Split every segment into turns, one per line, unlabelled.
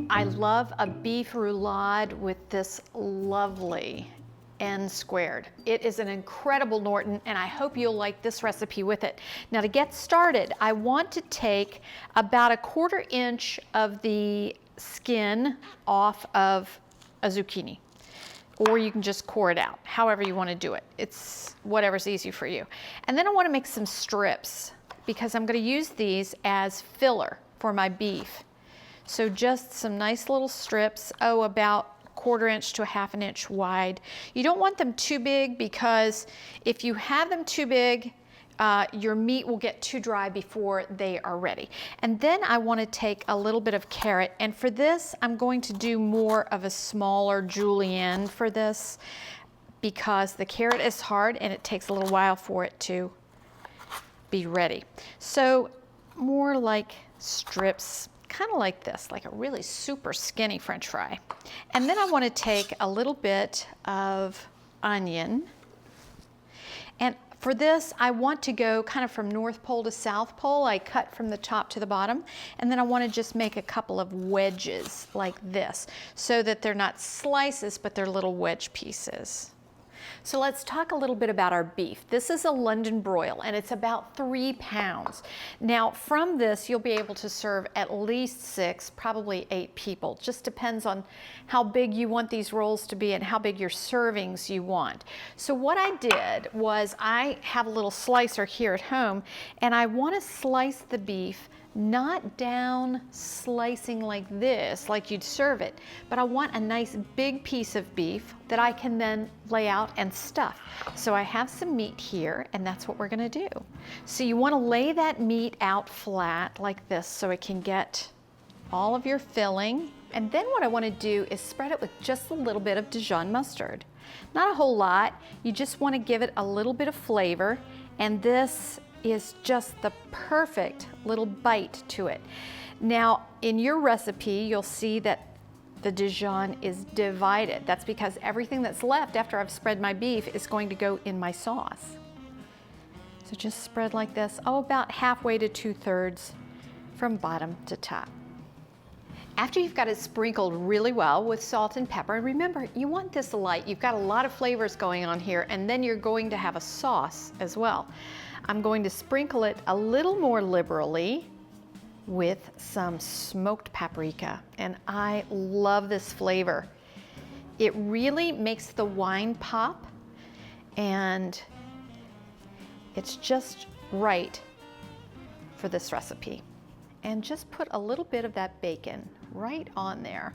I love a beef roulade with this lovely N squared. It is an incredible Norton, and I hope you'll like this recipe with it. Now to get started, I want to take about 1/4 inch of the skin off of a zucchini. Or you can just core it out, however you want to do it. It's whatever's easy for you. And then I want to make some strips because I'm going to use these as filler for my beef. So just some nice little strips, about 1/4 inch to 1/2 inch wide. You don't want them too big because if you have them too big, your meat will get too dry before they are ready. And then I want to take a little bit of carrot, and for this I'm going to do more of a smaller julienne for this because the carrot is hard and it takes a little while for it to be ready. So more like strips, kind of like this, like a really super skinny French fry. And then I want to take a little bit of onion, and for this, I want to go kind of from North Pole to South Pole. I cut from the top to the bottom, and then I want to just make a couple of wedges like this so that they're not slices, but they're little wedge pieces. So let's talk a little bit about our beef. This is a London broil, and it's about 3 pounds. Now from this, you'll be able to serve at least 6, probably 8 people. Just depends on how big you want these rolls to be and how big your servings you want. So what I did was I have a little slicer here at home, and I want to slice the beef not down slicing like this, like you'd serve it, but I want a nice big piece of beef that I can then lay out and stuff. So I have some meat here, and that's what we're gonna do. So you wanna lay that meat out flat like this so it can get all of your filling. And then what I wanna do is spread it with just a little bit of Dijon mustard. Not a whole lot, you just wanna give it a little bit of flavor, and this is just the perfect little bite to it. Now, in your recipe, you'll see that the Dijon is divided. That's because everything that's left after I've spread my beef is going to go in my sauce. So just spread like this, about halfway to 2/3 from bottom to top. After you've got it sprinkled really well with salt and pepper, and remember, you want this light. You've got a lot of flavors going on here, and then you're going to have a sauce as well. I'm going to sprinkle it a little more liberally with some smoked paprika, and I love this flavor. It really makes the wine pop, and it's just right for this recipe. And just put a little bit of that bacon right on there.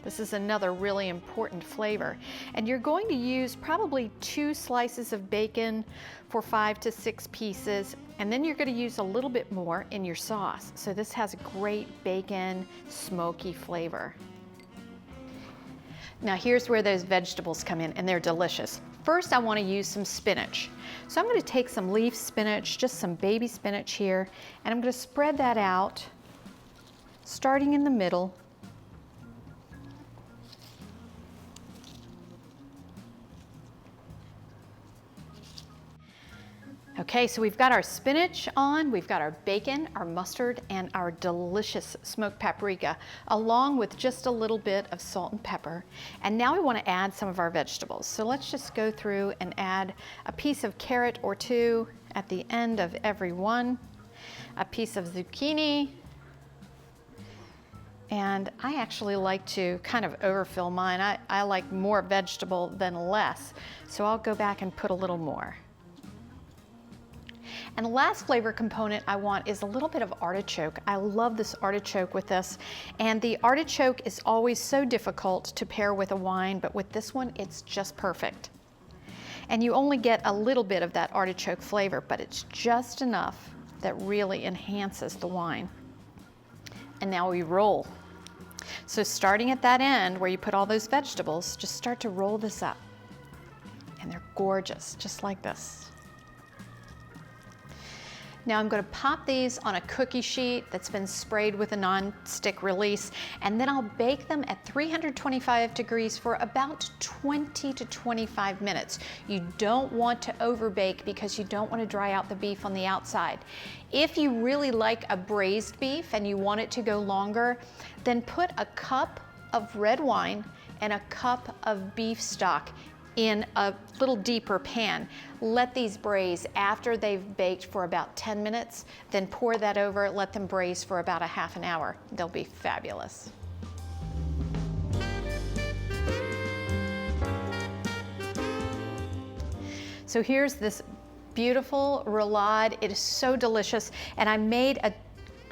This is another really important flavor. And you're going to use probably 2 slices of bacon for 5 to 6 pieces, and then you're going to use a little bit more in your sauce. So this has a great bacon, smoky flavor. Now here's where those vegetables come in, and they're delicious. First, I want to use some spinach. So I'm going to take some leaf spinach, just some baby spinach here, and I'm going to spread that out, starting in the middle. Okay, so we've got our spinach on, we've got our bacon, our mustard, and our delicious smoked paprika, along with just a little bit of salt and pepper. And now we want to add some of our vegetables. So let's just go through and add a piece of carrot or 2 at the end of every one, a piece of zucchini, and I actually like to kind of overfill mine. I like more vegetable than less, so I'll go back and put a little more. And the last flavor component I want is a little bit of artichoke. I love this artichoke with this. And the artichoke is always so difficult to pair with a wine, but with this one, it's just perfect. And you only get a little bit of that artichoke flavor, but it's just enough that really enhances the wine. And now we roll. So starting at that end where you put all those vegetables, just start to roll this up. And they're gorgeous, just like this. Now I'm going to pop these on a cookie sheet that's been sprayed with a non-stick release, and then I'll bake them at 325 degrees for about 20 to 25 minutes. You don't want to overbake because you don't want to dry out the beef on the outside. If you really like a braised beef and you want it to go longer, then put a cup of red wine and a cup of beef stock in a little deeper pan. Let these braise after they've baked for about 10 minutes, then pour that over, let them braise for about a half an hour. They'll be fabulous. So here's this beautiful roulade. It is so delicious, and I made a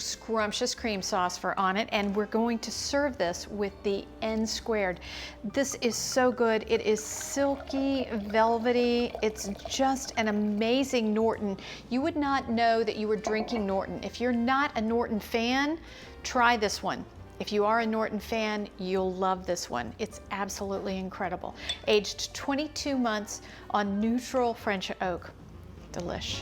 scrumptious cream sauce on it, and we're going to serve this with the N squared. This is so good. It is silky, velvety. It's just an amazing Norton. You would not know that you were drinking Norton. If you're not a Norton fan, try this one. If you are a Norton fan, you'll love this one. It's absolutely incredible. Aged 22 months on neutral French oak. Delish.